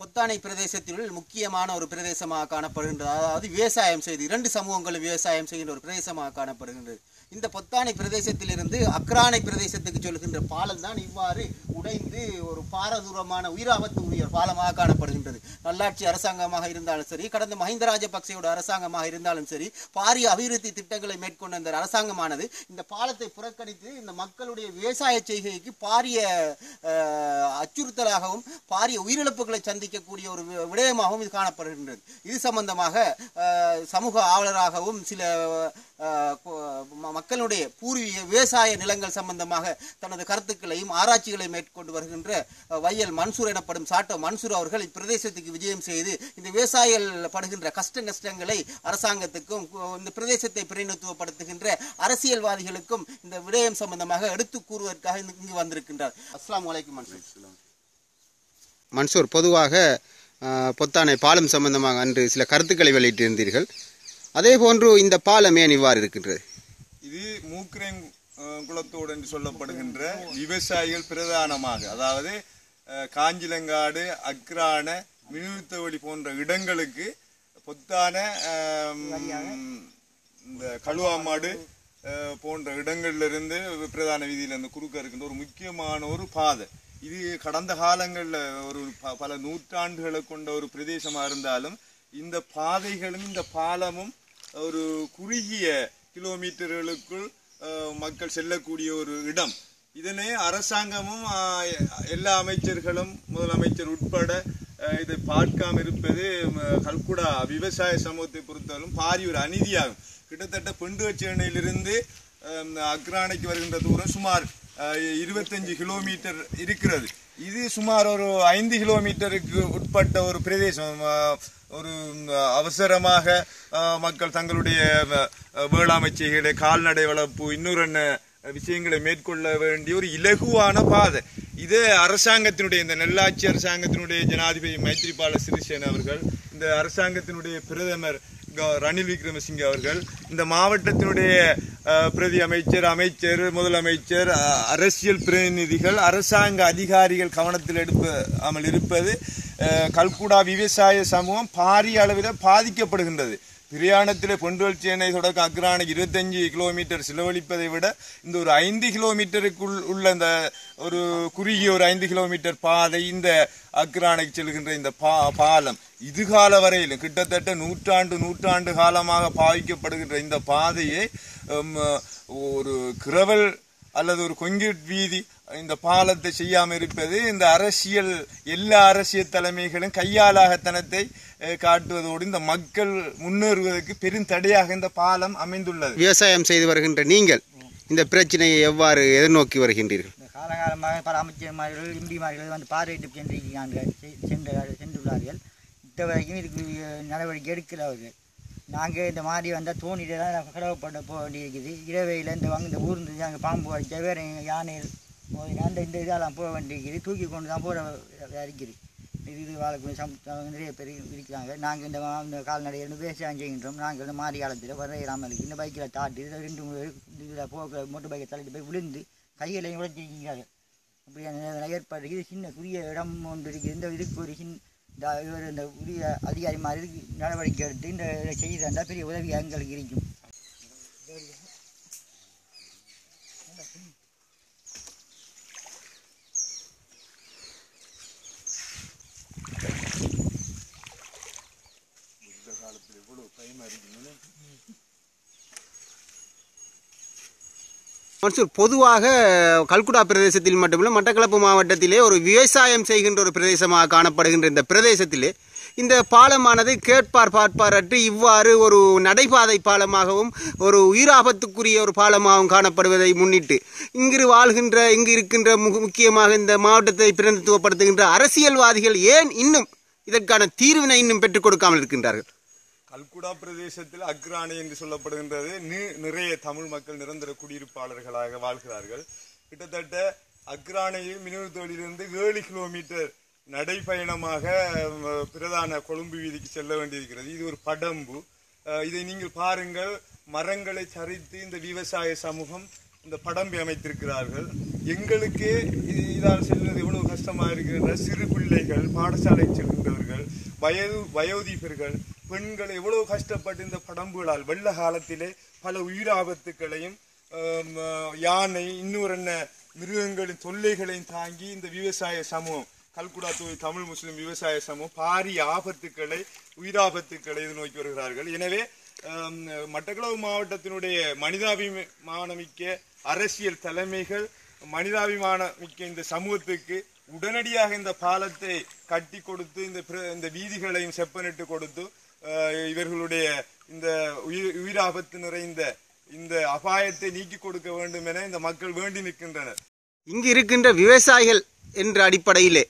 பொத்தானை பிரதேசத்தில் முக்கியமான ஒரு பிரதேசமாக காணப்படுகின்றது. அதாவது விவசாயம் செய்து இரண்டு சமூகங்களும் விவசாயம் செய்கின்ற ஒரு பிரதேசமாக காணப்படுகின்றது. இந்த பொத்தானை பிரதேசத்திலிருந்து அக்ரானை பிரதேசத்துக்கு செல்கின்ற பாலம் தான் இவ்வாறு உடைந்து ஒரு பாரதூரமான உயிராபத்து உரிய பாலமாக காணப்படுகின்றது. நல்லாட்சி அரசாங்கமாக இருந்தாலும் சரி, கடந்த மஹிந்த ராஜபக்சேயோட அரசாங்கமாக இருந்தாலும் சரி, பாரிய அபிவிருத்தி திட்டங்களை மேற்கொண்ட இந்த அரசாங்கமானது இந்த பாலத்தை புறக்கணித்து இந்த மக்களுடைய விவசாய செய்கைக்கு பாரிய அச்சுறுத்தலாகவும் பாரிய உயிரிழப்புகளை சந்திக்கக்கூடிய ஒரு விடயமாகவும் இது காணப்படுகின்றது. இது சம்பந்தமாக சமூக ஆவலராகவும் சில மக்களுடைய பூர்வீக விவசாய நிலங்கள் சம்பந்தமாக தனது கருத்துக்களையும் ஆராய்ச்சிகளை மேற்கொண்டு வருகின்ற வையல் மன்சூர் எனப்படும் சாட்டோ மன்சூர் அவர்கள் இப்பிரதேசத்துக்கு விஜயம் செய்து இந்த விவசாயிகள் படுகின்ற கஷ்ட நஷ்டங்களை அரசாங்கத்துக்கும் இந்த பிரதேசத்தை பிரதிநிதித்துவப்படுத்துகின்ற அரசியல்வாதிகளுக்கும் இந்த விடயம் சம்பந்தமாக எடுத்து கூறுவதற்காக இங்கு வந்திருக்கின்றார். அஸ்ஸலாமு அலைக்கும் மன்சூர், பொதுவாக பொத்தானை பாலம் சம்பந்தமாக அன்று சில கருத்துக்களை வெளியிட்டிருந்தீர்கள். அதே போன்று இந்த பாலம் ஏன் இவ்வாறு இருக்கின்றது? இது மூக்கிரங் குளத்தோடு என்று சொல்லப்படுகின்ற விவசாயிகள் பிரதானமாக, அதாவது காஞ்சிலங்காடு, அக்ரான, மினுத்தவழி போன்ற இடங்களுக்கு பொத்தான இந்த கழுவாமாடு போன்ற இடங்களிலிருந்து பிரதான வீதியிலிருந்து குறுக்க இருக்கின்ற ஒரு முக்கியமான ஒரு பாதை. இது கடந்த காலங்களில் ஒரு பல நூற்றாண்டுகளை கொண்ட ஒரு பிரதேசமாக இருந்தாலும் இந்த பாதைகளும் இந்த பாலமும் ஒரு குறுகிய கிலோமீட்டர்களுக்குள் மக்கள் செல்லக்கூடிய ஒரு இடம். இதனை அரசாங்கமும் எல்லா அமைச்சர்களும் முதலமைச்சர் உட்பட இதை பார்க்காம இருப்பது கல்குடா விவசாய சமூகத்தை பொறுத்தவரைக்கும் பாரிய ஒரு அநீதியாகும். கிட்டத்தட்ட பெண்டுவச்சேனையிலிருந்து அக்ரானைக்கு வருகின்ற தூரம் சுமார் 25 கிலோமீட்டர் இருக்கிறது. இது சுமார் ஒரு 5 கிலோமீட்டருக்கு உட்பட்ட ஒரு பிரதேசம். ஒரு அவசரமாக மக்கள் தங்களுடைய வேளாண்மை செய்கிற கால்நடை வளர்ப்பு இன்னொரு விஷயங்களை மேற்கொள்ள வேண்டிய ஒரு இலகுவான பாதை. இது அரசாங்கத்தினுடைய இந்த நல்லாட்சி அரசாங்கத்தினுடைய ஜனாதிபதி மைத்ரிபால சிறிசேன அவர்கள், இந்த அரசாங்கத்தினுடைய பிரதமர் ரணில் விக்ரமசிங்கே அவர்கள், இந்த மாவட்டத்தினுடைய பிரதி அமைச்சர், அமைச்சர், முதலமைச்சர், அரசியல் பிரதிநிதிகள், அரசாங்க அதிகாரிகள் கவனத்தில் எடுக்காமல் இருப்பது கல்குடா விவசாய சமூகம் பாரிய அளவில் பாதிக்கப்படுகின்றது. பிரயாணத்தில் பொண்டுவல்சேனை தொடக்க அக்ரானுக்கு 25 கிலோமீட்டர் செலவழிப்பதை விட இந்த ஒரு 5 கிலோமீட்டருக்குள் உள்ள இந்த ஒரு குறுகிய ஒரு 5 கிலோமீட்டர் பாதை, இந்த அக்ரானுக்கு செல்கின்ற இந்த பாலம் இதுகால வரையிலும் கிட்டத்தட்ட நூற்றாண்டு காலமாக பாவிக்கப்படுகின்ற இந்த பாதையை ஒரு கிரவல் அல்லது ஒரு கொங்கிரீட் வீதி இந்த பாலத்தை செய்யாமல் இருப்பது இந்த எல்லா அரசியல் தலைமைகளும் கையாளாகத்தனத்தை காட்டுவதோடு இந்த மக்கள் முன்னேறுவதற்கு பெரும் தடையாக இந்த பாலம் அமைந்துள்ளது. விவசாயம் செய்து வருகின்ற நீங்கள் இந்த பிரச்சனையை எவ்வாறு எதிர்நோக்கி வருகின்றீர்கள்? காலகாலமாக பல அமைச்சர்மார்கள், எம்பிமார்கள் வந்து பார்வையிட்டு சென்றுள்ளார்கள். இத்தவரைக்கும் இதுக்கு நடவடிக்கை எடுக்கிறார்கள். நாங்கள் இந்த மாதிரி வந்தால் தோணிட்டு தான் கடவுப்பட போக வேண்டியிருக்குது. இரவையில் இந்த ஊர்ந்து அங்கே பாம்பு அடித்தா வேறு யானையில் அந்த இந்த இதெல்லாம் போக வேண்டியிருக்குது. தூக்கி கொண்டு தான் போகிற இருக்குது. இது வாழக்கூடிய நிறைய பேர் இருக்கிறாங்க. நாங்கள் இந்த கால்நடையில் விவசாயம் செய்கின்றோம். நாங்கள் இந்த மாறி காலத்தில் வரையிடாமல் இருக்குது. இந்த பைக்கில் தாட்டி இதில் 2 இதில் போக மோட்டர் பைக்கை தள்ளிட்டு போய் விழுந்து கையிலையும் உடைச்சிருக்கிறாங்க. அப்படியான ஏற்பாடு இது சின்ன குறுகிய இடம் ஒன்று இருக்குது. இந்த இதுக்கு ஒரு இவர் இந்த உரிய அதிகாரி மாதிரி நடவடிக்கை எடுத்து இந்த செய்தி தந்தால் பெரிய உதவி எங்களுக்கு இருக்கும். மன்சூர், பொதுவாக கல்குடா பிரதேசத்தில் மட்டுமில்லை மட்டக்களப்பு மாவட்டத்திலே ஒரு விவசாயம் செய்கின்ற ஒரு பிரதேசமாக காணப்படுகின்ற இந்த பிரதேசத்திலே இந்த பாலமானது கேட்பார் பார்ப்பாரற்று இவ்வாறு ஒரு நடைபாதை பாலமாகவும் ஒரு உயிராபத்துக்குரிய ஒரு பாலமாகவும் காணப்படுவதை முன்னிட்டு இங்கு இருக்கின்ற முக்கியமாக இந்த மாவட்டத்தை பிரதிநிதித்துவப்படுத்துகின்ற அரசியல்வாதிகள் ஏன் இன்னும் இதற்கான தீர்வினை இன்னும் பெற்றுக் கொடுக்காமல் இருக்கின்றார்கள்? கல்குடா பிரதேசத்தில் அக்ரானி என்று சொல்லப்படுகின்றது. நிறைய தமிழ் மக்கள் நிரந்தர குடியிருப்பாளர்களாக வாழ்கிறார்கள். கிட்டத்தட்ட அக்ரானையில் மினுத்தோலிலிருந்து 7 கிலோமீட்டர் நடைப்பயணமாக பிரதான கொழும்பு வீதிக்கு செல்ல வேண்டியிருக்கிறது. இது ஒரு படம்பு. இதை நீங்கள் பாருங்கள், மரங்களை சரித்து இந்த விவசாய சமூகம் இந்த படம்பி அமைத்திருக்கிறார்கள். எங்களுக்கு இதால் செல்வது எவ்வளவு கஷ்டமாக இருக்கின்ற சிறு பிள்ளைகள், பாடசாலை செல்கின்றவர்கள், வயோதிபர்கள், பெண்கள் எவ்வளவு கஷ்டப்பட்டு இந்த படம்புகளால் வெள்ள காலத்திலே பல உயிராபத்துக்களையும் யானை இன்னொரு மிருகங்களின் தொல்லைகளையும் தாங்கி இந்த விவசாய சமூகம் கல்குடா தமிழ் முஸ்லிம் விவசாய சமூகம் பாரிய ஆபத்துக்களை உயிராபத்துக்களை எதிர்நோக்கி வருகிறார்கள். எனவே மட்டக்களப்பு மாவட்டத்தினுடைய மனிதாபிமானமிக்க அரசியல் தலைமைகள் மனிதாபிமானமிக்க இந்த சமூகத்துக்கு உடனடியாக இந்த பாலத்தை கட்டி கொடுத்து இந்த வீதிகளையும் செப்பனிட்டு கொடுத்து இவர்களுடைய இந்த உயிராபத்து நிறைந்த இந்த அபாயத்தை நீக்கி கொடுக்க வேண்டும் என இந்த மக்கள் வேண்டி நிற்கின்றனர். இங்கு இருக்கின்ற விவசாயிகள் என்ற அடிப்படையிலே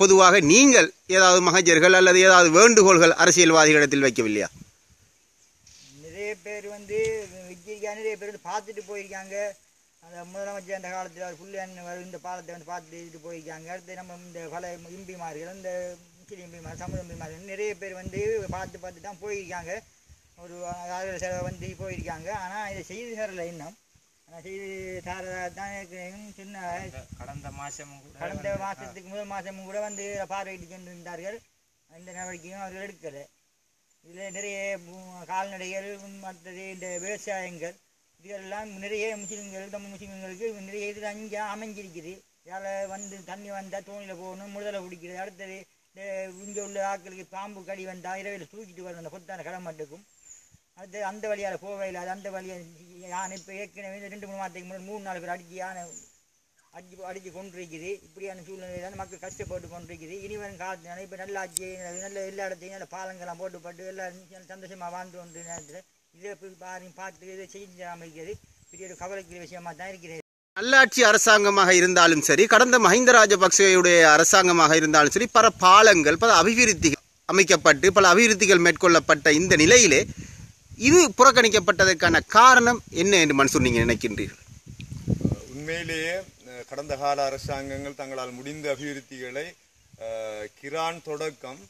பொதுவாக நீங்கள் ஏதாவது மகஜர்கள் அல்லது ஏதாவது வேண்டுகோள்கள் அரசியல்வாதிகளிடத்தில் வைக்கவில்லையா? நிறைய பேர் நிறைய பேர் பார்த்துட்டு போயிருக்காங்க. அந்த முதலமைச்சர் அந்த காலத்தில் அவர் புள்ளி இந்த பாலத்தை பார்த்துட்டு போயிருக்காங்க. அடுத்து நம்ம இந்த பல எம்பிமார்கள், இந்த முஸ்லீம் எம்பிமார், தமிழ் எம்பிமார்கள் நிறைய பேர் பார்த்து தான் போயிருக்காங்க. ஒரு செலவு போயிருக்காங்க. ஆனால் இதை செய்து தரல இன்னும். செய்து தரதான் சின்ன கடந்த மாதத்துக்கு முதல் மாதமும் கூட பார்வையிட்டு சென்றிருந்தார்கள். இந்த நடவடிக்கையும் அவர்கள் எடுக்கலை. இதில் நிறைய கால்நடைகள், மற்றது இந்த விவசாயங்கள், இதெல்லாம் நிறைய முஸ்லீம்கள், தமிழ் முஸ்லீம்களுக்கு நிறைய இதில் அங்கே அமைஞ்சிருக்குது. இதால் தண்ணி வந்தால் தோணியில் போகணும், முழுதலை பிடிக்கிறது. அடுத்தது இங்கே உள்ள ஆட்களுக்கு பாம்பு கடி வந்தால் இரவில் தூக்கிட்டு வரணும் அந்த பொத்தான கடமாட்டுக்கும். அது அந்த வழியால் போக இல்லாது அந்த வழியை யானை இப்போ ஏற்கனவே 2-3 மாதத்துக்கு முன்னாடி 3-4 பேர் அடித்து யானை அடித்து கொண்டிருக்குது. இப்படியான சூழ்நிலையில் மக்கள் கஷ்டப்பட்டு கொண்டிருக்குது. இனி வரும் காலத்தினால இப்போ நல்ல ஆட்சி, நல்ல எல்லா இடத்தையும் நல்ல பாலங்கள்லாம் போட்டுப்பட்டு எல்லாரும் சந்தோஷமாக வாழ்ந்து கொண்டு நேரத்தில் இதை பார்த்து இதை செஞ்சு அமைக்கிறது பெரிய ஒரு கவலைக்குரிய விஷயமாக தான் இருக்கிறது. நல்லாட்சி அரசாங்கமாக இருந்தாலும் சரி, கடந்த மஹிந்த ராஜபக்சேயுடைய அரசாங்கமாக இருந்தாலும் சரி, பல பாலங்கள், பல அபிவிருத்திகள் அமைக்கப்பட்டு பல அபிவிருத்திகள் மேற்கொள்ளப்பட்ட இந்த நிலையிலே இது புறக்கணிக்கப்பட்டதற்கான காரணம் என்ன என்று மன்சூர் நீங்கள் நினைக்கின்றீர்கள்? உண்மையிலேயே கடந்த கால அரசாங்கங்கள் தங்களால் முடிந்த அபிவிருத்திகளை கிரான் தொடக்கம்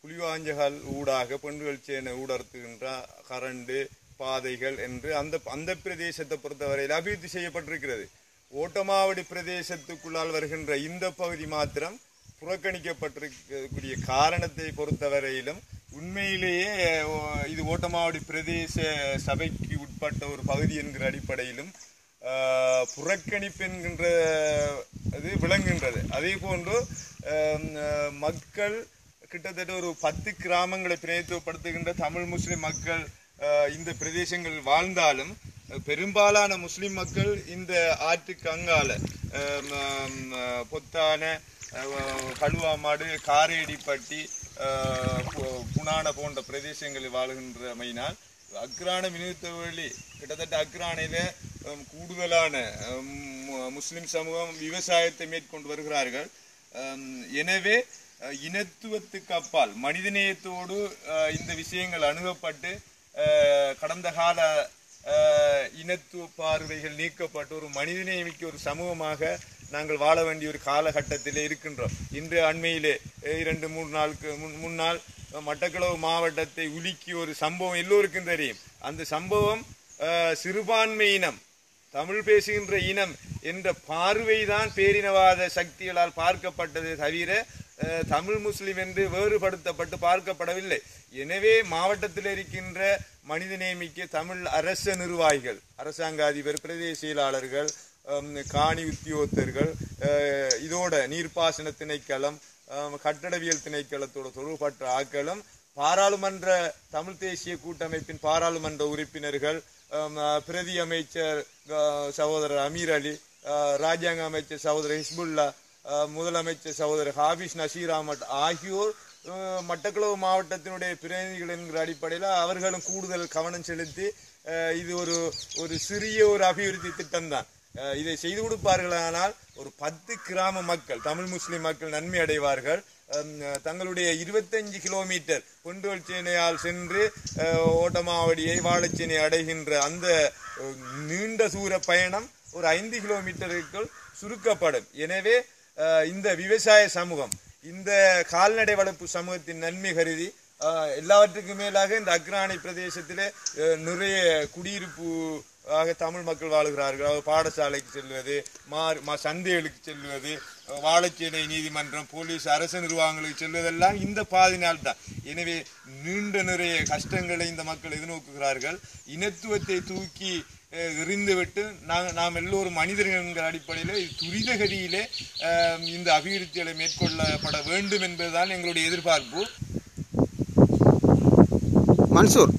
புலிவாஞ்சகால் ஊடாக பெண்கள் சேனை ஊடறுத்துகின்ற கரண்டு பாதைகள் என்று அந்த பிரதேசத்தை பொறுத்தவரையில் அபிவிருத்தி செய்யப்பட்டிருக்கிறது. ஓட்டமாவடி பிரதேசத்துக்குள்ளால் வருகின்ற இந்த பகுதி மாத்திரம் புறக்கணிக்கப்பட்டிருக்கக்கூடிய காரணத்தை பொறுத்தவரையிலும் உண்மையிலேயே இது ஓட்டமாவடி பிரதேச சபைக்கு உட்பட்ட ஒரு பகுதி என்கிற அடிப்படையிலும் புறக்கணிப்பு என்கின்ற அது விளங்குகின்றது. அதே போன்று மக்கள் கிட்டத்தட்ட ஒரு 10 கிராமங்களை பிரதிநிதித்துவப்படுத்துகின்ற தமிழ் முஸ்லிம் மக்கள் இந்த பிரதேசங்கள் வாழ்ந்தாலும் பெரும்பாலான முஸ்லிம் மக்கள் இந்த ஆற்றுக்கு அங்கால பொத்தான, கழுவாமாடு, காரேடிப்பட்டி, புனான போன்ற பிரதேசங்களில் வாழ்கின்றமையினால் அக்ரான விநியோகத்தொழில் கிட்டத்தட்ட அக்ரானையில கூடுதலான முஸ்லிம் சமூகம் விவசாயத்தை மேற்கொண்டு வருகிறார்கள். எனவே இனத்துவத்துக்கு அப்பால் மனிதநேயத்தோடு இந்த விஷயங்கள் அணுகப்பட்டு கடந்த கால இனத்துவ பார்வைகள் நீக்கப்பட்டு ஒரு மனிதநேயமிக்க ஒரு சமூகமாக நாங்கள் வாழ வேண்டிய ஒரு காலகட்டத்திலே இருக்கின்றோம். இன்று அண்மையிலே 2-3 நாளுக்கு முன்னால் மட்டக்களப்பு மாவட்டத்தை உலுக்கிய ஒரு சம்பவம் எல்லோருக்கும் தெரியும். அந்த சம்பவம் சிறுபான்மை இனம், தமிழ் பேசுகின்ற இனம் என்ற பார்வைதான் பேரினவாத சக்திகளால் பார்க்கப்பட்டது தவிர தமிழ் முஸ்லிம் என்று வேறுபடுத்தப்பட்டு பார்க்கப்படவில்லை. எனவே மாவட்டத்தில் இருக்கின்ற மனிதநேமிக்க தமிழ் அரச நிர்வாகிகள், அரசாங்க அதிபர், பிரதேச செயலாளர்கள், காணி உத்தியோகத்தர்கள், இதோட நீர்ப்பாசன திணைக்களம், கட்டடவியல் திணைக்களத்தோட தொடர்பற்ற ஆக்களும், பாராளுமன்ற தமிழ் தேசிய கூட்டமைப்பின் பாராளுமன்ற உறுப்பினர்கள், பிரதி அமைச்சர் சகோதரர் அமீர் அலி, ராஜாங்க அமைச்சர் சகோதரர் ஹிஸ்புல்லா, முதலமைச்சர் சகோதரர் ஹாபிஸ் நசீர் அஹமட் ஆகியோர் மட்டக்களப்பு மாவட்டத்தினுடைய பிரதிநிதிகள் என்கிற அடிப்படையில் அவர்களும் கூடுதல் கவனம் செலுத்தி இது ஒரு சிறிய ஒரு அபிவிருத்தி திட்டம் தான். இதை செய்து கொடுப்பார்களானால் ஒரு 10 கிராம மக்கள், தமிழ் முஸ்லிம் மக்கள் நன்மை அடைவார்கள். தங்களுடைய 25 கிலோமீட்டர் பொண்டுவல் சேனையால் சென்று ஓட்டமாவடியை வாழைச்சேனை அடைகின்ற அந்த நீண்ட தூர பயணம் ஒரு 5 கிலோமீட்டருக்குள் சுருக்கப்படும். எனவே இந்த விவசாய சமூகம், இந்த கால்நடை வளர்ப்பு சமூகத்தின் நன்மை கருதி எல்லாவற்றுக்கும் மேலாக இந்த அக்ரானை பிரதேசத்திலே நிறைய குடியிருப்பு ஆக தமிழ் மக்கள் வாழுகிறார்கள். பாடசாலைக்கு செல்வது, சந்தைகளுக்கு செல்வது, வாழைச்சேனை நீதிமன்றம், போலீஸ், அரசு நிர்வாகங்களுக்கு செல்வதெல்லாம் இந்த பாதையினால் தான். எனவே நீண்ட நிறைய கஷ்டங்களை இந்த மக்கள் எதிர்நோக்குகிறார்கள். இனத்துவத்தை தூக்கி எறிந்துவிட்டு நாம் எல்லோரும் மனிதர்கள் என்கிற அடிப்படையில் துரிதகதியிலே இந்த அபிவிருத்திகளை மேற்கொள்ளப்பட வேண்டும் என்பதுதான் எங்களுடைய எதிர்பார்ப்பு. மன்சூர்,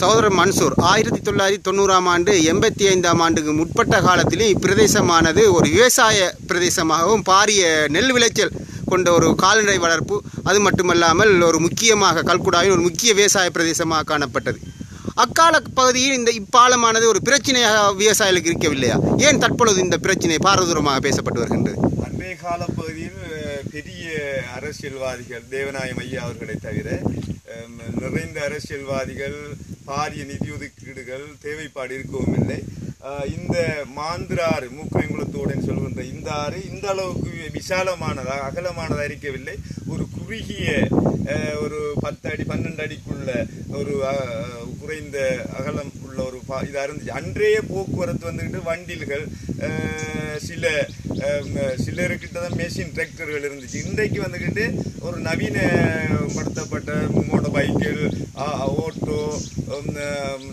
சகோதரர் மன்சூர், 1990ஆம் ஆண்டு 85ஆம் ஆண்டுக்கு முற்பட்ட காலத்திலே இப்பிரதேசமானது ஒரு விவசாய பிரதேசமாகவும் பாரிய நெல் விளைச்சல் கொண்ட ஒரு கால்நடை வளர்ப்பு, அது மட்டுமல்லாமல் ஒரு முக்கியமாக கல்குடாவின் ஒரு முக்கிய விவசாய பிரதேசமாக காணப்பட்டது. அக்கால பகுதியில் இந்த இப்பாலமானது ஒரு பிரச்சனையாக விவசாயிகளுக்கு இருக்கவில்லையா? ஏன் தற்பொழுது இந்த பிரச்சனை பாரதூரமாக பேசப்பட்டு வருகின்றது? அன்றைய கால பகுதியில் பெரிய அரசியல்வாதிகள், தேவநாயம் ஐயா அவர்களை தவிர நிறைந்த அரசியல்வாதிகள், பாரிய நிதி ஒதுக்கீடுகள் தேவைப்பாடு இருக்கவும் இல்லை. இந்த மாந்திராறு, மூக்கங்குளத்தோடு சொல்கின்ற இந்த ஆறு இந்த அளவுக்கு விசாலமானதாக அகலமானதாக இருக்கவில்லை. ஒரு குறுகிய ஒரு 10 அடி 12 அடிக்குள்ள ஒரு குறைந்த அகலம் உள்ள ஒரு இதாக இருந்துச்சு. அன்றைய போக்குவரத்து வந்துக்கிட்டு வண்டில்கள், சிலருக்கிட்ட தான் மெஷின் டிராக்டர்கள் இருந்துச்சு. இன்றைக்கு வந்துக்கிட்டு ஒரு நவீனப்படுத்தப்பட்ட மோட்டார் பைக்கில், ஓட்டோ,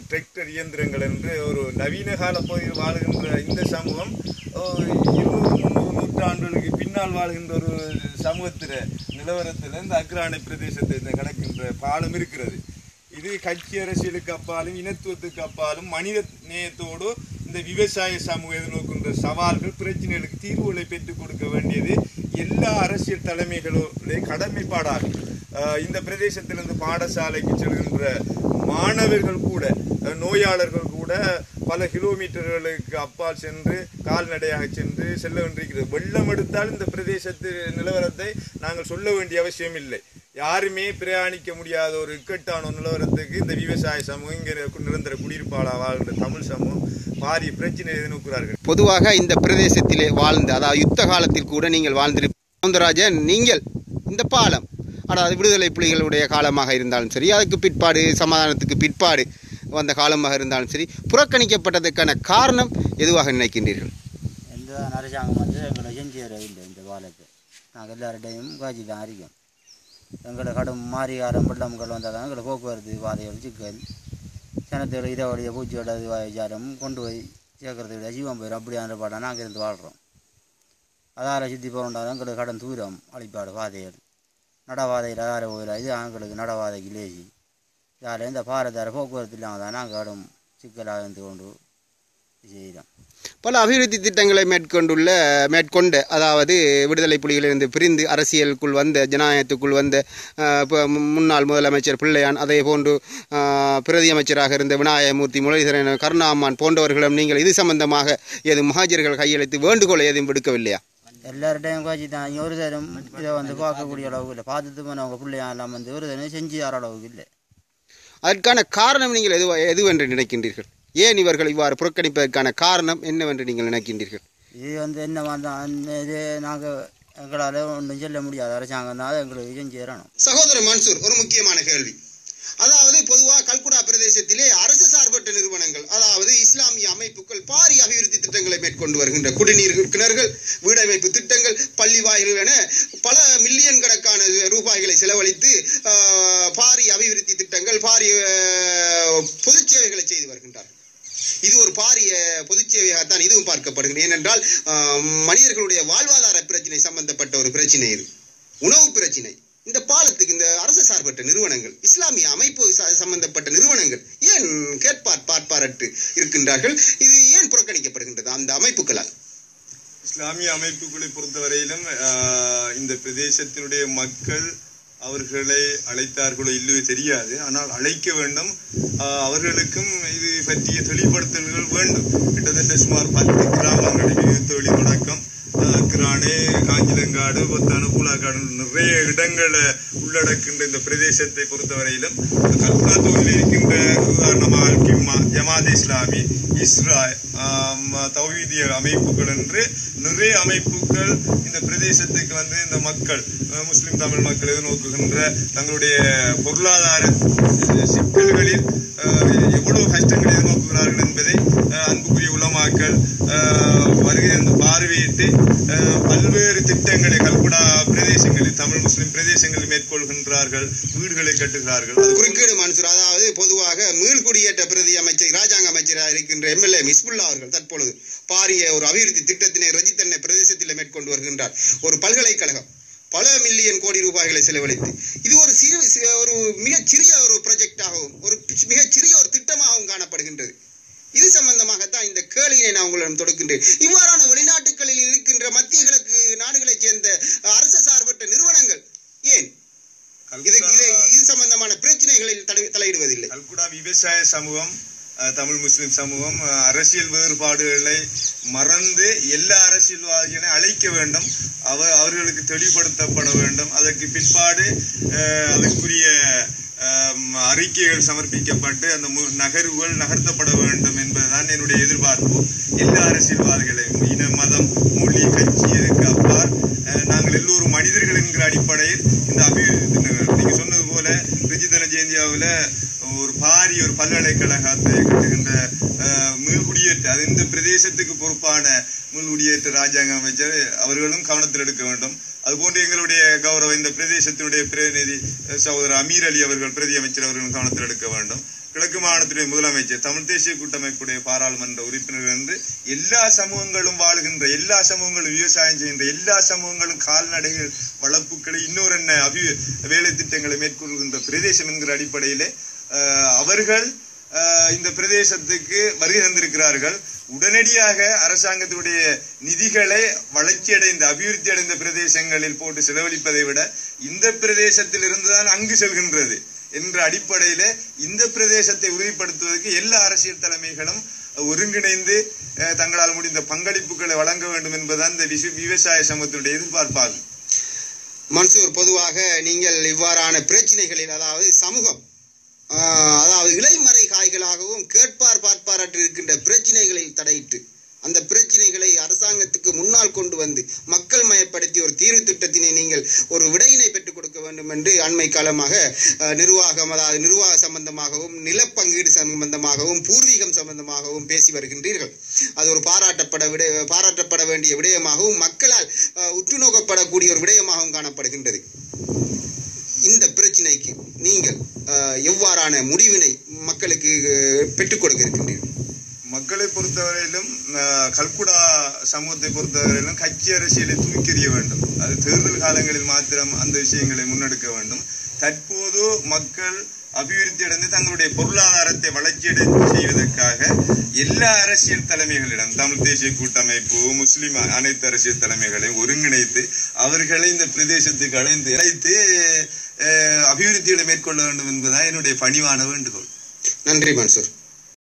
டிராக்டர் இயந்திரங்கள் என்று ஒரு நவீன கால பகுதியில் வாழுகின்ற இந்த சமூகம் 200-300 நூற்றாண்டுகளுக்கு பின்னால் வாழ்கின்ற ஒரு சமூகத்தில் நிலவரத்தில் இந்த அக்ரானை பிரதேசத்தை கடக்கின்ற பாலம் இருக்கிறது. இது கட்சி அரசியலுக்கு அப்பாலும் இனத்துவத்துக்கு அப்பாலும் மனித நேயத்தோடு இந்த விவசாய சமூகம் எதிர்நோக்கின்ற சவால்கள், பிரச்சனைகளுக்கு தீர்வுகளை பெற்றுக் கொடுக்க வேண்டியது எல்லா அரசியல் தலைமைகளுடைய கடமைப்பாடாகும். இந்த பிரதேசத்திலிருந்து பாடசாலைக்கு செல்கின்ற மாணவர்கள் கூட, நோயாளர்கள் கூட பல கிலோமீட்டர்களுக்கு அப்பால் சென்று கால்நடையாக சென்று செல்ல வேண்டியிருக்கிறது. வெள்ளம் எடுத்தால் இந்த பிரதேசத்து நிலவரத்தை நாங்கள் சொல்ல வேண்டிய அவசியம் இல்லை. யாருமே பிரயாணிக்க முடியாத ஒரு இக்கட்டான நிலவரத்துக்கு இந்த விவசாய சமூகம், இங்கே நிரந்தர குடியிருப்பாளர் வாழ்கிற தமிழ் சமூகம் பாரிய பிரச்சனை எதிர்நோக்கிறார்கள். பொதுவாக இந்த பிரதேசத்திலே வாழ்ந்து, அதாவது யுத்த காலத்தில் கூட நீங்கள் வாழ்ந்திருப்பீர்கள். நீங்கள் இந்த பாலம், அதாவது விடுதலை புலிகளுடைய காலமாக இருந்தாலும் சரி, அதுக்கு பிற்பாடு சமாதானத்துக்கு பிற்பாடு வந்த காலமாக இருந்தாலும் சரி, புறக்கணிக்கப்பட்டதற்கான காரணம் எதுவாக நினைக்கின்றீர்கள்? எந்த அரசாங்கம் வந்து எங்களை செஞ்சு தரவில்லை. இந்த பாலத்தை நாங்கள் எல்லார்டையும் காட்சி தான் அறிக்கும். எங்களை கடும் மாறிகாரம் வெள்ளம்கள் வந்தால் தான் எங்களை போக்குவரத்து பாதையோட சிக்கல், சனத்தோட இதோடைய பூச்சியோட விசாரம் கொண்டு போய் சேர்க்கறத விட ஜீவம் போயிடும். அப்படியான பாடம் நாங்கள் இருந்து வாழ்கிறோம். அதால் சுற்றி போகிறோம்டாலும் எங்களுக்கு கடன் தூரம் அழிப்பாடு பாதைகள், நடவாதையில் அதார போயிடலாம். இது எங்களுக்கு நடவாதைக்கு லேசி. இதால் இந்த பாரதார போக்குவரத்து இல்லாமல் தான் நாங்கள் கடும் சிக்கலாக இருந்து கொண்டு செய்கிறோம். பல அபிவிருத்தி திட்டங்களை மேற்கொண்ட அதாவது விடுதலை புலிகளிலிருந்து பிரிந்து அரசியலுக்குள் வந்த, ஜனநாயகத்துக்குள் வந்த முன்னாள் முதலமைச்சர் பிள்ளையான், அதே போன்று பிரதி அமைச்சராக இருந்த விநாயகமூர்த்தி, முரளிதரன், கருணாம்மான் போன்றவர்களும் நீங்கள் இது சம்பந்தமாக ஏதும் மகாஜர்கள் கையெழுத்து வேண்டுகோளை எதுவும் விடுக்கவில்லையா? எல்லார்டையும் காட்சி தான். ஒரு தரம் இதை வந்து பார்க்கக்கூடிய அளவுக்கு இல்லை. பார்த்துட்டு போனவங்க பிள்ளையான் எல்லாம் வந்து ஒரு தரம் செஞ்சு தர அளவுக்கு இல்லை. அதற்கான காரணம் நீங்கள் எதுவென்று நினைக்கின்றீர்கள்? ஏன் இவர்கள் இவ்வாறு புறக்கணிப்பதற்கான காரணம் என்னவென்று நீங்கள் நினைக்கின்றீர்கள்? இது வந்து என்ன தான், இது நாங்கள் எங்களால் ஒன்றும் சொல்ல முடியாது. அரசாங்கம் தான் எங்களுக்கு செஞ்சு தரணும். சகோதரர் மன்சூர், ஒரு முக்கியமான கேள்வி. அதாவது பொதுவாக கல்குடா பிரதேசத்திலே அரசு சார்பற்ற நிறுவனங்கள், அதாவது இஸ்லாமிய அமைப்புகள் பாரிய அபிவிருத்தி திட்டங்களை மேற்கொண்டு வருகின்ற குடிநீர் கிணறுகள், வீடமைப்பு திட்டங்கள், பள்ளி வாயில்கள் என பல மில்லியன் கணக்கான ரூபாய்களை செலவழித்து பாரிய அபிவிருத்தி திட்டங்கள், பாரிய பொது சேவைகளை செய்து வருகின்றார்கள். இது ஒரு பாரிய பொது சேவையாகத்தான் இதுவும் பார்க்கப்படுகிறது. ஏனென்றால் மனிதர்களுடைய வாழ்வாதார பிரச்சனை சம்பந்தப்பட்ட ஒரு பிரச்சனை, இது உணவு பிரச்சனை. இந்த பாலத்துக்கு இந்த அரசு சார்பற்ற நிறுவனங்கள், இஸ்லாமிய அமைப்பு சம்பந்தப்பட்ட நிறுவனங்கள் ஏன் பார்ப்பாரட்டு இருக்கின்றார்கள்? இது ஏன் புறக்கணிக்கப்படுகின்றது அந்த அமைப்புகளால்? இஸ்லாமிய அமைப்புகளை பொறுத்தவரையிலும் இந்த பிரதேசத்தினுடைய மக்கள் அவர்களை அழைத்தார்களோ இல்லையோ தெரியாது. ஆனால் அழைக்க வேண்டும். அவர்களுக்கும் இது பற்றிய தெளிவுபடுத்தல்கள் வேண்டும். கிட்டத்தட்ட சுமார் 10 கிராமங்களில் யூத்தொழி தொடக்கம் அக்ரானே, காஞ்சிலங்காடு, பொத்தானு, பூலாக்காடு நிறைய இடங்களை உள்ளடக்கின்ற இந்த பிரதேசத்தை பொறுத்தவரையிலும் கல்குடா தொகுதியில் இருக்கின்ற உதாரணமாக கிம்மா, ஜமாத் இஸ்லாமி, இஸ்ரா, தௌஹீதிய அமைப்புகள் என்று நிறைய அமைப்புகள் இந்த பிரதேசத்துக்கு வந்து இந்த மக்கள் முஸ்லிம் தமிழ் மக்கள் எதிர்நோக்குகின்ற தங்களுடைய பொருளாதார சிக்கல்களில் எவ்வளவு கஷ்டங்களை எதிர்நோக்குகிறார்கள் என்பதை அன்புக்குரிய உலமாக்கள் வருகை தந்து பார்வையிட்டு பல்வேறு திட்டங்களை கல்குடா பிரதேசங்களில் தமிழ் முஸ்லிம் பிரதேசங்களில் மேற்கொள்கின்றார்கள், வீடுகளை கட்டுகிறார்கள். குறுக்கீடு மன்சூர், அதாவது பொதுவாக மீள்குடியேற்ற பிரதி அமைச்சர் ராஜாங்க அமைச்சராக இருக்கின்ற எம்எல்ஏ மிஸ்புல்லா அவர்கள் தற்பொழுது பாரிய ஒரு அபிவிருத்தி திட்டத்தினை ரஜித்தன்னை பிரதேசத்தில் மேற்கொண்டு வருகின்றார். ஒரு பல்கலைக்கழகம் பல மில்லியன் கோடி ரூபாய்களை செலவழித்து இது ஒரு மிகச்சிறிய ஒரு ப்ராஜெக்டாகவும் ஒரு மிகச்சிறிய ஒரு திட்டமாகவும் காணப்படுகின்றது. இது சம்பந்தமாகத்தான் இந்த கேள்வியை நான் உங்களிடம் தொடுக்கின்றேன். இவ்வாறான வெளிநாட்டுகளில் இருக்கின்ற மத்திய கிழக்கு நாடுகளைச் சேர்ந்த அரசு சார்பற்ற நிறுவனங்கள் ஏன் இது சம்பந்தமான பிரச்சனைகளில் தலையிடுவதில்லை? கல்குடா விவசாய சமூகம், தமிழ் முஸ்லிம் சமூகம் அரசியல் வேறுபாடுகளை மறந்து எல்லா அரசியல்வாதிகளையும் அழைக்க வேண்டும், அவர்களுக்கு தெளிவுபடுத்தப்பட வேண்டும். அதற்கு பிற்பாடு அதற்குரிய அறிக்கைகள் சமர்ப்பிக்கப்பட்டு அந்த நகர்வுகள் நகர்த்தப்பட வேண்டும் என்பதுதான் என்னுடைய எதிர்பார்ப்பு. எல்லா அரசியல்வாதிகளையும் இன, மதம், மொழி, கட்சி எதுக்கு அப்பால் நாங்கள் எல்லோரும் மனிதர்கள் என்கிற அடிப்படையில் இந்த அபிவிருத்தி நீங்க சொன்னது போல ரிஜிதன ஜெயந்தியாவில் ஒரு பாரிய ஒரு பல்கலைக்கழகத்தை கட்டுகின்ற மீள்குடியேற்ற அது இந்த பிரதேசத்துக்கு பொறுப்பான மீள்குடியேற்ற ராஜாங்க அமைச்சர் அவர்களும் கவனத்தில் எடுக்க வேண்டும். அதுபோன்று எங்களுடைய கௌரவ இந்த பிரதேசத்தினுடைய பிரதிநிதி சகோதரர் அமீர் அலி அவர்கள் பிரதி அமைச்சர் அவர்களும் கவனத்தில் எடுக்க வேண்டும். கிழக்கு மாகாணத்துடைய முதலமைச்சர், தமிழ் தேசிய கூட்டமைப்புடைய பாராளுமன்ற உறுப்பினர் என்று எல்லா சமூகங்களும் வாழுகின்ற, எல்லா சமூகங்களும் விவசாயம் செய்கின்ற, எல்லா சமூகங்களும் கால்நடைகள் வளர்ப்புகளை இன்னொரு என்ன வேலை திட்டங்களை மேற்கொள்கின்ற பிரதேசம் என்கிற அடிப்படையிலே அவர்கள் இந்த பிரதேசத்துக்கு வருகை தந்திருக்கிறார்கள். உடனடியாக அரசாங்கத்தினுடைய நிதிகளை வளர்ச்சியடைந்த அபிவிருத்தி அடைந்த பிரதேசங்களில் போட்டு செலவழிப்பதை விட இந்த பிரதேசத்தில் இருந்துதான் அங்கு செல்கின்றது என்ற அடிப்படையில இந்த பிரதேசத்தை உறுதிப்படுத்துவதற்கு எல்லா அரசியல் தலைமைகளும் ஒருங்கிணைந்து தங்களால் முடிந்த பங்களிப்புகளை வழங்க வேண்டும் என்பதுதான் இந்த விவசாய சமூகத்தினுடைய எதிர்பார்ப்பாகும். மன்சூர், பொதுவாக நீங்கள் இவ்வாறான பிரச்சனைகளில் அதாவது சமூகம் அதாவது இலைமறை காய்களாகவும் கேட்பார் பார்ப்பாரற்று இருக்கின்ற பிரச்சனைகளில் தடையிட்டு அந்த பிரச்சனைகளை அரசாங்கத்துக்கு முன்னால் கொண்டு வந்து மக்கள் மயப்படுத்தி ஒரு தீர்வு திட்டத்தினை நீங்கள் ஒரு விடையினை பெற்றுக் கொடுக்க வேண்டும் என்று அண்மை காலமாக நிர்வாகம், அதாவது நிர்வாக சம்பந்தமாகவும் நிலப்பங்கீடு சம்பந்தமாகவும் பூர்வீகம் சம்பந்தமாகவும் பேசி வருகின்றீர்கள். அது ஒரு பாராட்டப்பட வேண்டிய விடயமாகவும் மக்களால் உற்று நோக்கப்படக்கூடிய ஒரு விடயமாகவும் காணப்படுகின்றது. இந்த பிரச்சனைக்கு நீங்கள் எவ்வாறான முடிவினை மக்களுக்கு பெற்றுக் கொடுக்க இருக்கின்றீர்கள்? மக்களை பொறுத்தவரையிலும் கல்குடா சமூகத்தை பொறுத்தவரையிலும் கட்சி அரசியலை தூக்கி எறிய வேண்டும். அது தேர்தல் காலங்களில் மாத்திரம் அந்த விஷயங்களை முன்னெடுக்க வேண்டும். தற்போது மக்கள் அபிவிருத்தி அடைந்து தங்களுடைய பொருளாதாரத்தை வளர்ச்சியடை செய்வதற்காக எல்லா அரசியல் தலைமைகளிடம் தமிழ் தேசிய கூட்டமைப்பு, முஸ்லிம் அனைத்து அரசியல் தலைமைகளையும் ஒருங்கிணைத்து அவர்களை இந்த பிரதேசத்துக்கு அழைத்து அபிவிருத்திகளை மேற்கொள்ள வேண்டும் என்பதுதான் என்னுடைய பணிவான வேண்டுகோள். நன்றி மன்சூர்.